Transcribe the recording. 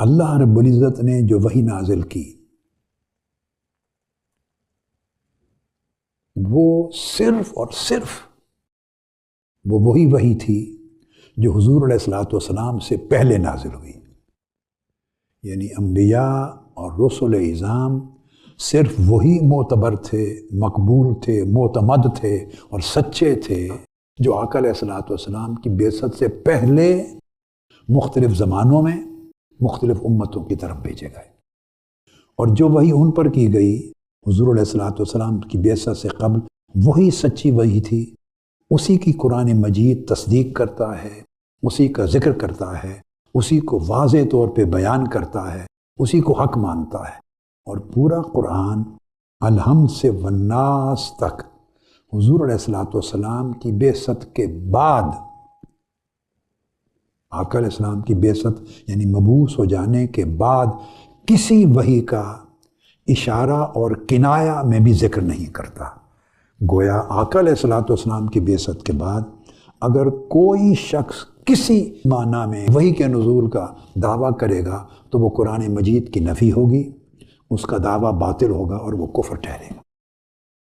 اللہ رب العزت نے جو وحی نازل کی وہ صرف اور صرف وہی وحی تھی جو حضور علیہ الصلوۃ والسلام سے پہلے نازل ہوئی. یعنی انبیاء اور رسل اعظام صرف وہی معتبر تھے، مقبول تھے، معتمد تھے اور سچے تھے جو آقا علیہ الصلوۃ والسلام کی بعثت سے پہلے مختلف زمانوں میں مختلف امتوں کی طرف بھیجے گئے. اور جو وحی ان پر کی گئی حضور علیہ الصلوۃ والسلام کی بعثت سے قبل، وہی سچی وحی تھی. اسی کی قرآن مجید تصدیق کرتا ہے، اسی کا ذکر کرتا ہے، اسی کو واضح طور پہ بیان کرتا ہے، اسی کو حق مانتا ہے. اور پورا قرآن الحمد سے والناس تک حضور علیہ الصلوۃ والسلام کی بعثت کے بعد، آقا علیہ السلام کی بعثت یعنی مبعوث ہو جانے کے بعد کسی وحی کا اشارہ اور کنایہ میں بھی ذکر نہیں کرتا. گویا آقا علیہ الصلوۃ والسلام کی بعثت کے بعد اگر کوئی شخص کسی معنی میں وحی کے نزول کا دعویٰ کرے گا تو وہ قرآن مجید کی نفی ہوگی، اس کا دعویٰ باطل ہوگا اور وہ کفر ٹھہرے گا.